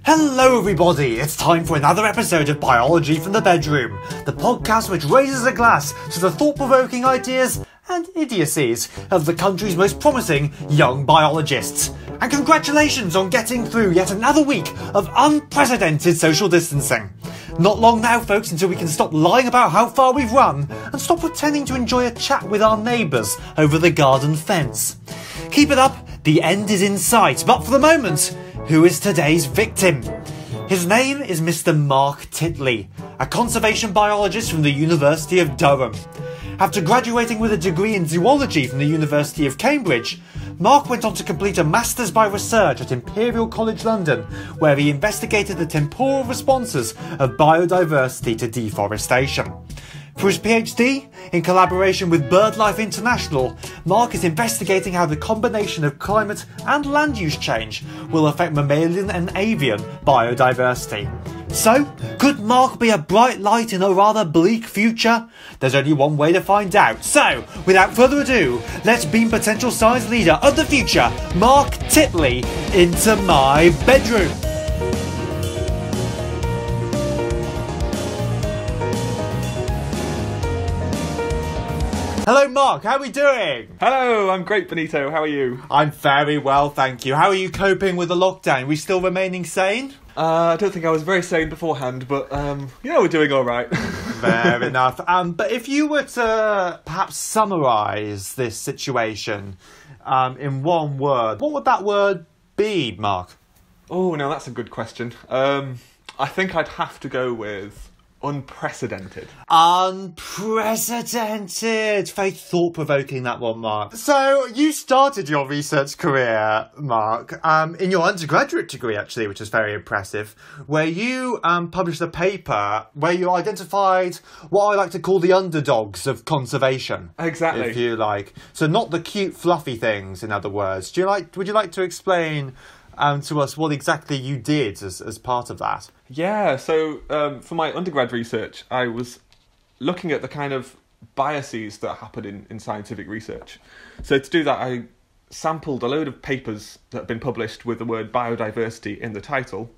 Hello everybody, it's time for another episode of Biology from the Bedroom, the podcast which raises a glass to the thought-provoking ideas and idiocies of the country's most promising young biologists. And congratulations on getting through yet another week of unprecedented social distancing. Not long now, folks, until we can stop lying about how far we've run and stop pretending to enjoy a chat with our neighbours over the garden fence. Keep it up, the end is in sight, but for the moment, who is today's victim? His name is Mr. Mark Titley, a conservation biologist from the University of Durham. After graduating with a degree in zoology from the University of Cambridge, Mark went on to complete a Masters by Research at Imperial College London, where he investigated the temporal responses of biodiversity to deforestation. For his PhD, in collaboration with BirdLife International, Mark is investigating how the combination of climate and land use change will affect mammalian and avian biodiversity. So, could Mark be a bright light in a rather bleak future? There's only one way to find out. So, without further ado, let's beam potential science leader of the future, Mark Titley, into my bedroom. Hello Mark, how are we doing? Hello, I'm great, Benito. How are you? I'm very well, thank you. How are you coping with the lockdown? Are we still remaining sane? I don't think I was very sane beforehand, but we're doing all right. Fair enough. But if you were to perhaps summarise this situation in one word, what would that word be, Mark? Oh, now that's a good question. I think I'd have to go with unprecedented. Unprecedented! Very thought-provoking, that one, Mark. So, you started your research career, Mark, in your undergraduate degree, actually, which is very impressive, where you published a paper where you identified what I like to call the underdogs of conservation. Exactly. If you like. So, not the cute, fluffy things, in other words. Would you like to explain to us what exactly you did as part of that? Yeah, so for my undergrad research, I was looking at the kind of biases that happen in scientific research. So to do that, I sampled a load of papers that have been published with the word biodiversity in the title,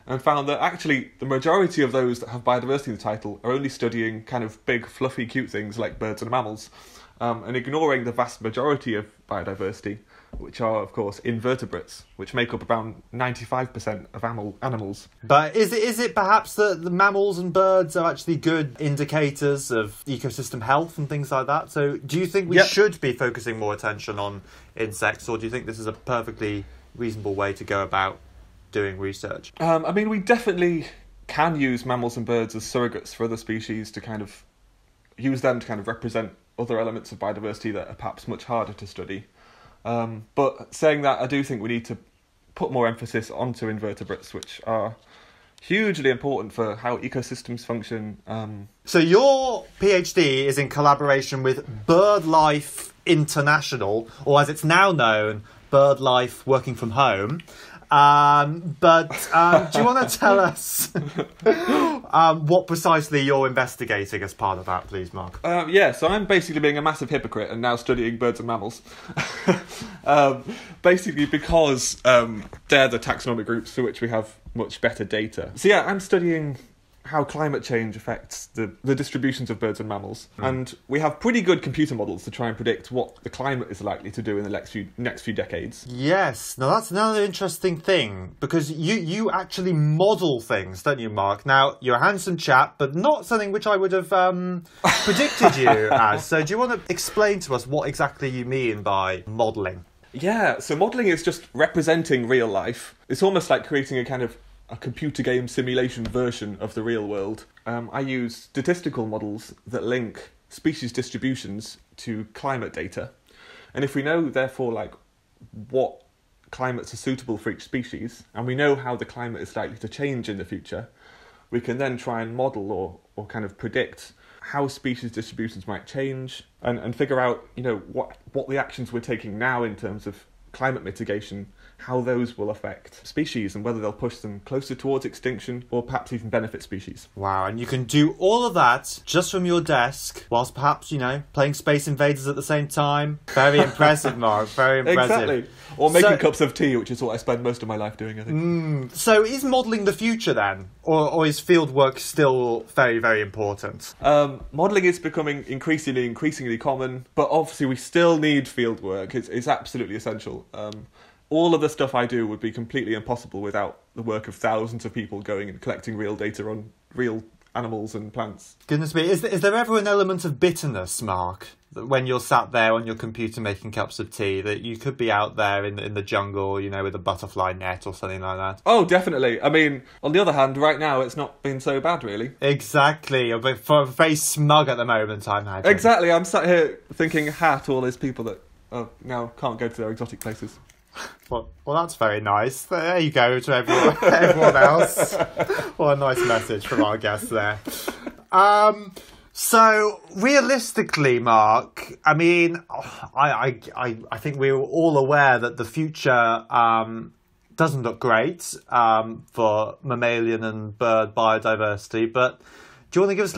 and found that actually the majority of those that have biodiversity in the title are only studying kind of big, fluffy, cute things like birds and mammals, and ignoring the vast majority of biodiversity, which are, of course, invertebrates, which make up around 95% of animals. But is it perhaps that the mammals and birds are actually good indicators of ecosystem health and things like that? So do you think we should be focusing more attention on insects, or do you think this is a perfectly reasonable way to go about doing research? We definitely can use mammals and birds as surrogates for other species to kind of use them to kind of represent other elements of biodiversity that are perhaps much harder to study. But saying that, I do think we need to put more emphasis onto invertebrates, which are hugely important for how ecosystems function. So your PhD is in collaboration with BirdLife International, or as it's now known, BirdLife Working From Home. Do you want to tell us what precisely you're investigating as part of that, please, Mark? So I'm basically being a massive hypocrite and now studying birds and mammals. Basically because they're the taxonomic groups for which we have much better data. So yeah, I'm studying how climate change affects the distributions of birds and mammals. And we have pretty good computer models to try and predict what the climate is likely to do in the next few decades. Yes, now that's another interesting thing, because you actually model things, don't you, Mark? Now, you're a handsome chap, but not something which I would have predicted you as. So do you want to explain to us what exactly you mean by modelling? Yeah, so modelling is just representing real life. It's almost like creating a computer game simulation version of the real world. I use statistical models that link species distributions to climate data. And if we know, therefore, what climates are suitable for each species, and we know how the climate is likely to change in the future, we can then try and model or kind of predict how species distributions might change and figure out, what the actions we're taking now in terms of climate mitigation how those will affect species and whether they'll push them closer towards extinction or perhaps even benefit species. Wow, and you can do all of that just from your desk, whilst perhaps, playing Space Invaders at the same time. Very impressive, Mark, very impressive. Exactly. Or making cups of tea, which is what I spend most of my life doing, I think. So is modelling the future then? Or is field work still very, very important? Modelling is becoming increasingly common, but obviously we still need field work. It's absolutely essential. All of the stuff I do would be completely impossible without the work of thousands of people going and collecting real data on real animals and plants. Goodness me, is there ever an element of bitterness, Mark, that when you're sat there on your computer making cups of tea, that you could be out there in the jungle, with a butterfly net or something like that? Oh, definitely. I mean, on the other hand, right now it's not been so bad, really. Exactly. You're very smug at the moment, I imagine. Exactly. I'm sat here thinking, to all those people that now can't go to their exotic places. Well, that's very nice. There you go to everyone else. What a nice message from our guest there. So realistically, Mark, I mean, I think we're all aware that the future doesn't look great for mammalian and bird biodiversity. But do you want to give us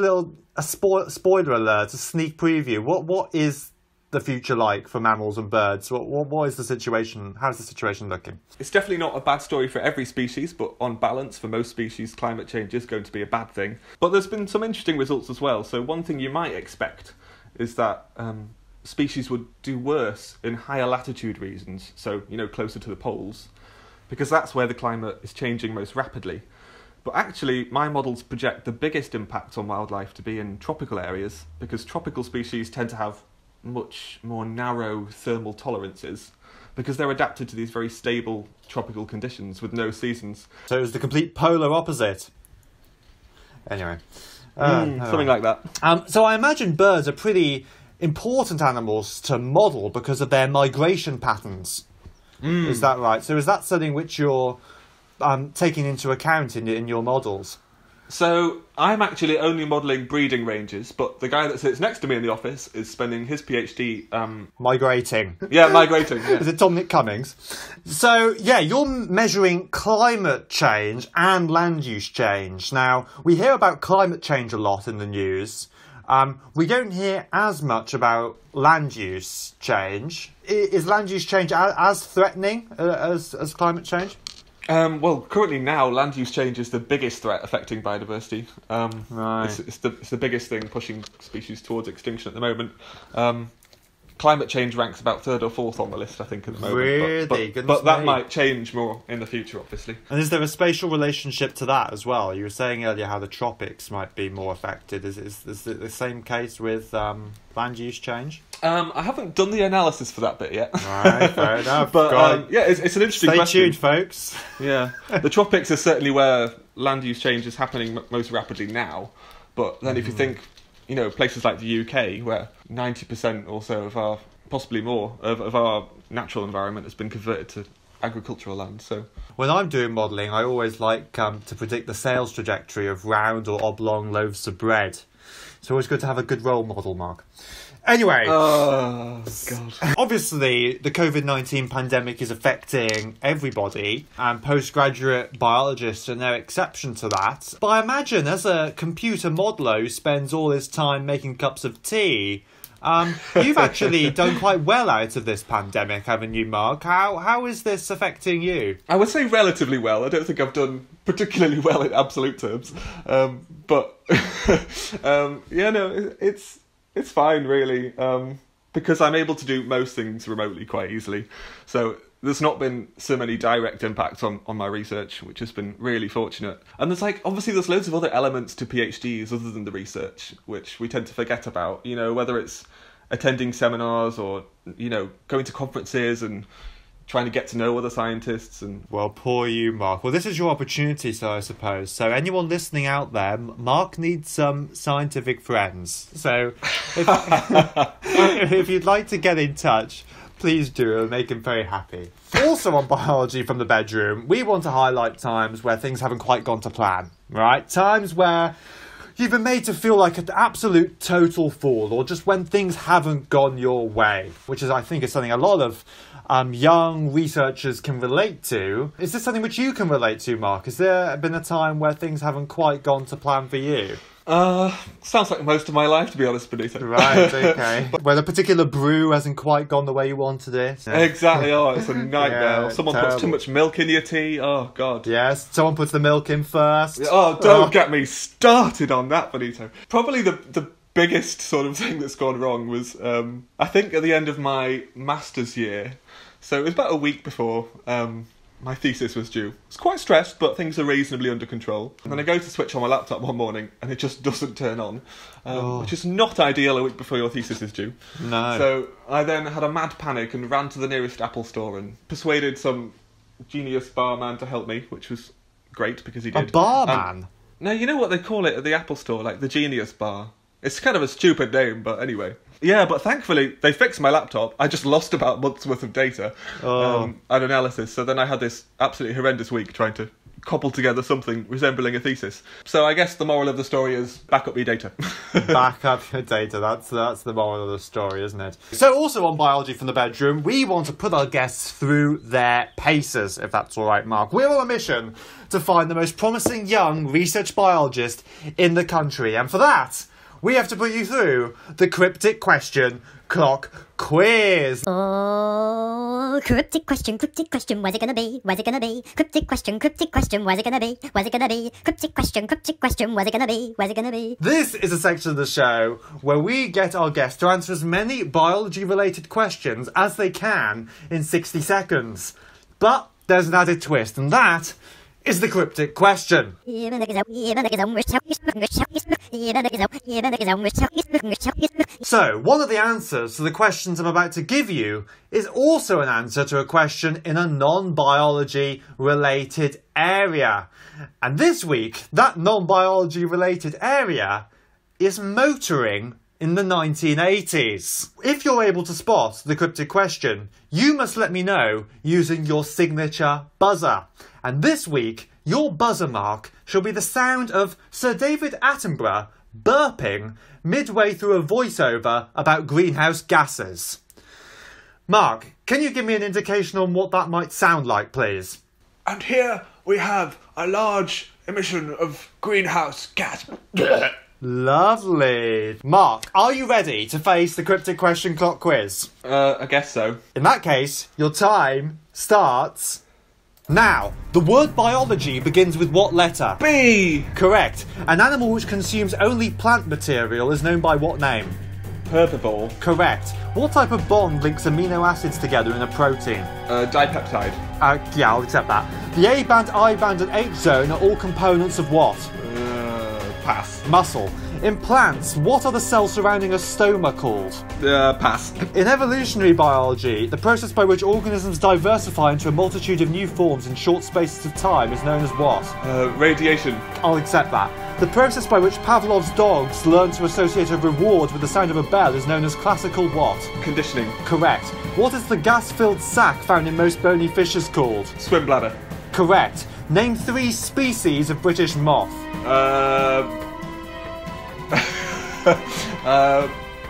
a spoiler alert, a sneak preview? What is the future like for mammals and birds? What is the situation? How's the situation looking? It's definitely not a bad story for every species, but on balance, for most species, climate change is going to be a bad thing. But there's been some interesting results as well. So one thing you might expect is that species would do worse in higher latitude regions, so, closer to the poles, because that's where the climate is changing most rapidly. But actually, my models project the biggest impact on wildlife to be in tropical areas, because tropical species tend to have much more narrow thermal tolerances because they're adapted to these very stable tropical conditions with no seasons. So it was the complete polar opposite. Anyway. Something like that. So I imagine birds are pretty important animals to model because of their migration patterns. Is that right? So is that something which you're taking into account in your models? So I'm actually only modelling breeding ranges, but the guy that sits next to me in the office is spending his PhD... migrating. Yeah, migrating. Yeah. Is it Dominic Cummings? So, you're measuring climate change and land use change. Now, we hear about climate change a lot in the news. We don't hear as much about land use change. Is land use change as threatening as climate change? Well, currently now, land use change is the biggest threat affecting biodiversity. Right. It's the biggest thing pushing species towards extinction at the moment. Climate change ranks about third or fourth on the list, I think, at the moment. Really? But that might change more in the future, obviously. And is there a spatial relationship to that as well? You were saying earlier how the tropics might be more affected. Is it the same case with land use change? I haven't done the analysis for that bit yet. Right, fair enough. But it's an interesting question. Stay tuned, folks. Yeah, the tropics are certainly where land use change is happening most rapidly now. But then if you think, places like the UK, where 90% or so of our, possibly more, of our natural environment has been converted to agricultural land. So when I'm doing modelling, I always like to predict the sales trajectory of round or oblong loaves of bread. It's always good to have a good role model, Mark. Anyway, oh God. Obviously the COVID-19 pandemic is affecting everybody, and postgraduate biologists are no exception to that. But I imagine as a computer modeller who spends all his time making cups of tea, you've actually done quite well out of this pandemic, haven't you, Mark? How is this affecting you? I would say relatively well. I don't think I've done particularly well in absolute terms. It's fine, really, because I'm able to do most things remotely quite easily. So there's not been so many direct impacts on my research, which has been really fortunate. And obviously there's loads of other elements to PhDs other than the research, which we tend to forget about, whether it's attending seminars or, going to conferences and trying to get to know other scientists. And well, poor you, Mark. Well, this is your opportunity, so I suppose. So anyone listening out there, Mark needs some scientific friends. So if you'd like to get in touch, please do. It'll make him very happy. Also on Biology from the Bedroom, we want to highlight times where things haven't quite gone to plan, right? Times where you've been made to feel like an absolute total fool, or just when things haven't gone your way, which is, I think, is something a lot of young researchers can relate to. Is this something which you can relate to, Mark? Has there been a time where things haven't quite gone to plan for you? Sounds like most of my life, to be honest, Benito. Right, okay. Where the particular brew hasn't quite gone the way you wanted it. Exactly, it's a nightmare. Yeah, Someone terrible. puts too much milk in your tea, oh God. Yes, someone puts the milk in first. Oh, don't get me started on that, Benito. Probably the biggest sort of thing that's gone wrong was, I think at the end of my master's year, so it was about a week before my thesis was due. I was quite stressed, but things are reasonably under control. And then I go to switch on my laptop one morning, and it just doesn't turn on, which is not ideal a week before your thesis is due. No. So I then had a mad panic and ran to the nearest Apple store and persuaded some genius barman to help me, which was great because he did. A barman? No, you know what they call it at the Apple store, like the Genius Bar. It's kind of a stupid name, but anyway. Yeah, but thankfully they fixed my laptop. I just lost about a month's worth of data and analysis. So then I had this absolutely horrendous week trying to cobble together something resembling a thesis. So I guess the moral of the story is back up your data. Back up your data. That's the moral of the story, isn't it? So also on Biology from the Bedroom, we want to put our guests through their paces, if that's all right, Mark. We're on a mission to find the most promising young research biologist in the country. And for that, we have to put you through the Cryptic Question Clock Quiz. Oh, cryptic question, where's it gonna be, where's it gonna be? Cryptic question, where's it gonna be, where's it gonna be? Cryptic question, where's it gonna be, where's it gonna be? This is a section of the show where we get our guests to answer as many biology-related questions as they can in 60 seconds. But there's an added twist, and that is the Cryptic Question. So, one of the answers to the questions I'm about to give you is also an answer to a question in a non-biology related area. And this week, that non-biology related area is motoring in the 1980s. If you're able to spot the cryptic question, you must let me know using your signature buzzer. And this week, your buzzer mark shall be the sound of Sir David Attenborough burping midway through a voiceover about greenhouse gases. Mark, can you give me an indication on what that might sound like, please? And here we have a large emission of greenhouse gas. Lovely. Mark, are you ready to face the Cryptic Question Clock Quiz? I guess so. In that case, your time starts now. The word biology begins with what letter? B! Correct. An animal which consumes only plant material is known by what name? Herbivore. Correct. What type of bond links amino acids together in a protein? Dipeptide. Yeah, I'll accept that. The A band, I band and H zone are all components of what? Pass. Muscle. In plants, what are the cells surrounding a stoma called? Pass. In evolutionary biology, the process by which organisms diversify into a multitude of new forms in short spaces of time is known as what? Radiation. I'll accept that. The process by which Pavlov's dogs learn to associate a reward with the sound of a bell is known as classical what? Conditioning. Correct. What is the gas-filled sac found in most bony fishes called? Swim bladder. Correct. Name 3 species of British moth.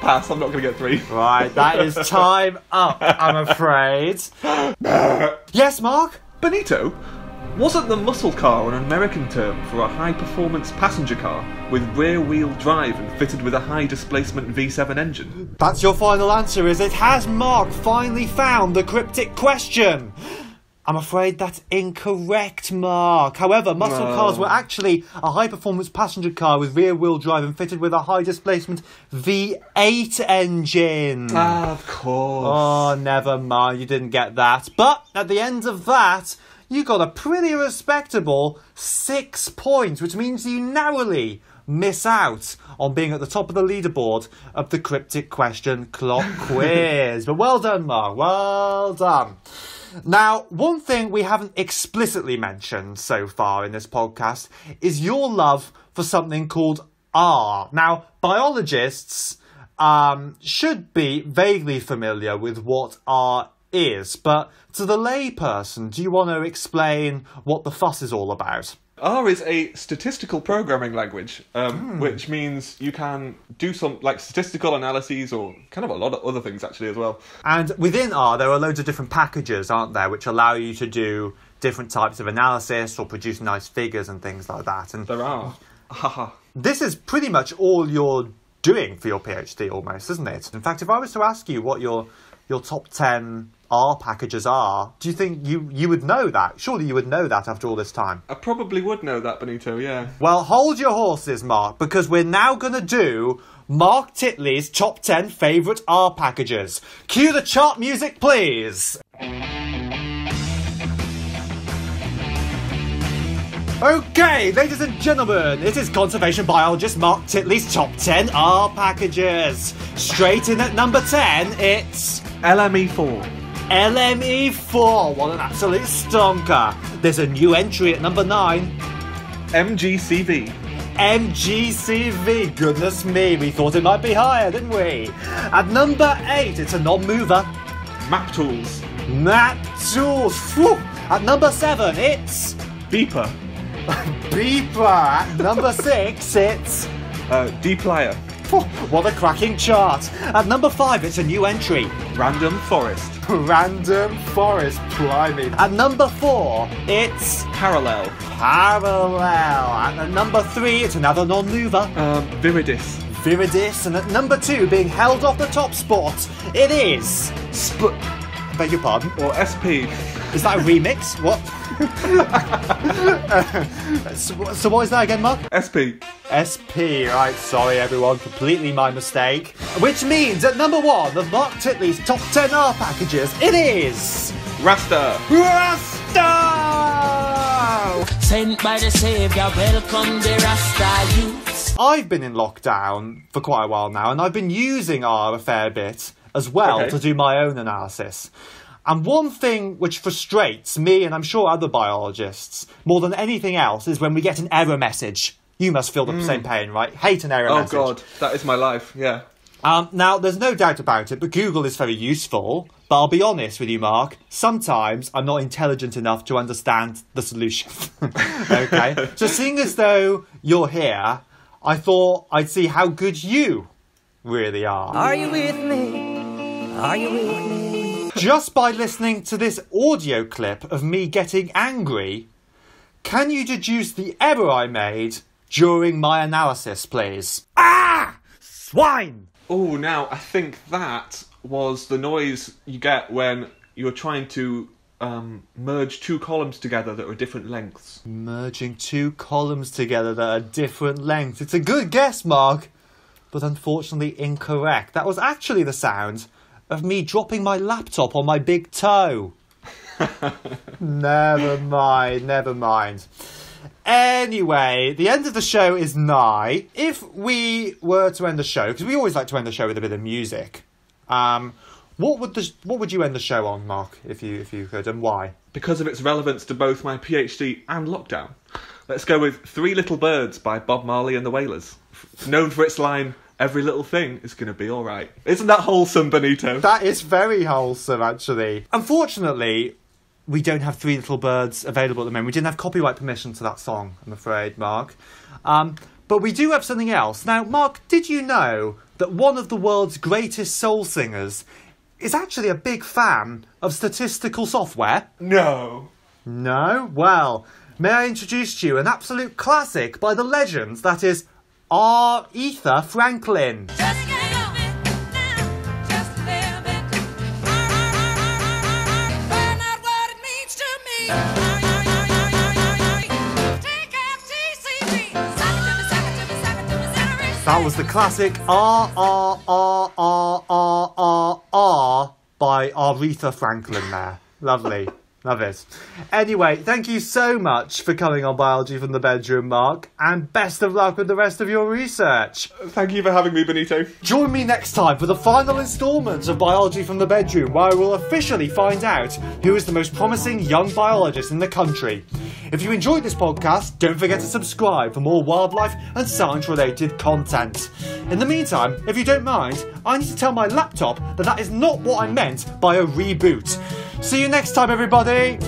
Pass, I'm not going to get 3. Right, that is time up, I'm afraid. Yes, Mark? Benito, wasn't the muscle car an American term for a high-performance passenger car with rear-wheel drive and fitted with a high-displacement V7 engine? That's your final answer, is it? Has Mark finally found the cryptic question? I'm afraid that's incorrect, Mark. However, muscle cars were actually a high-performance passenger car with rear-wheel drive and fitted with a high-displacement V8 engine. Ah, of course. Oh, never mind, you didn't get that. But at the end of that, you got a pretty respectable 6 points, which means you narrowly miss out on being at the top of the leaderboard of the Cryptic Question Clock Quiz. But well done, Mark. Well done. Now, one thing we haven't explicitly mentioned so far in this podcast is your love for something called R. Now, biologists should be vaguely familiar with what R is, but to the layperson, do you want to explain what the fuss is all about? R is a statistical programming language, which means you can do some like statistical analyses or kind of a lot of other things actually as well. And within R, there are loads of different packages, aren't there, which allow you to do different types of analysis or produce nice figures and things like that. And There are. Haha. this is pretty much all you're doing for your PhD almost, isn't it? In fact, if I was to ask you what your top 10 R packages are, do you think you would know that? Surely you would know that after all this time. I probably would know that, Benito, yeah. Well, hold your horses, Mark, because we're now going to do Mark Titley's top 10 favourite R packages. Cue the chart music, please. Okay, ladies and gentlemen, it is conservation biologist Mark Titley's top 10 R packages. Straight in at number 10, it's LME4. LME4. What an absolute stonker. There's a new entry at number 9. MGCV. MGCV. Goodness me, we thought it might be higher, didn't we? At number 8, it's a non-mover. Map Tools. Map Tools. Whew. At number 7, it's Beeper. Beeper. At number 6, it's Dplyr. what a cracking chart. At number 5, it's a new entry. Random Forest. Random Forest. Blimey. At number 4, it's Parallel. Parallel. At number 3, it's another non-mover. Viridis. Viridis. And at number 2, being held off the top spot, it is beg your pardon. Or SP. Is that a remix? What? So what is that again, Mark? SP. SP, right, sorry everyone, completely my mistake. Which means at number 1 of Mark Titley's top 10 R packages, it is Raster. Rasta! Sent by the Saviour, welcome the Rasta youths. I've been in lockdown for quite a while now, and I've been using R a fair bit as well Okay. to do my own analysis. And one thing which frustrates me, and I'm sure other biologists, more than anything else, is when we get an error message. You must feel the same pain, right? Hate an error Oh message. god, that is my life, yeah. Now, there's no doubt about it, but Google is very useful. But I'll be honest with you, Mark, sometimes I'm not intelligent enough to understand the solution. Okay? So seeing as though you're here, I thought I'd see how good you really are. Are you with me? Are you with me? Just by listening to this audio clip of me getting angry, can you deduce the error I made during my analysis, please? Ah! Swine! Oh, now, I think that was the noise you get when you're trying to merge two columns together that are different lengths. Merging two columns together that are different lengths. It's a good guess, Mark, but unfortunately incorrect. That was actually the sound of me dropping my laptop on my big toe. Never mind, never mind. Anyway, the end of the show is nigh. If we were to end the show, because we always like to end the show with a bit of music, what would you end the show on, Mark, if you could, and why? Because of its relevance to both my PhD and lockdown. Let's go with Three Little Birds by Bob Marley and the Wailers. Known for its line, every little thing is going to be alright. Isn't that wholesome, Benito? That is very wholesome, actually. Unfortunately, we don't have Three Little Birds available at the moment. We didn't have copyright permission to that song, I'm afraid, Mark. But we do have something else. Now, Mark, did you know that one of the world's greatest soul singers is actually a big fan of statistical software? No. No? Well, may I introduce to you an absolute classic by the legends, that is Aretha Franklin. That was the classic R by Aretha Franklin there. Lovely. Love it. Anyway, thank you so much for coming on Biology from the Bedroom, Mark, and best of luck with the rest of your research. Thank you for having me, Benito. Join me next time for the final instalment of Biology from the Bedroom, where I will officially find out who is the most promising young biologist in the country. If you enjoyed this podcast, don't forget to subscribe for more wildlife and science-related content. In the meantime, if you don't mind, I need to tell my laptop that is not what I meant by a reboot. See you next time, everybody!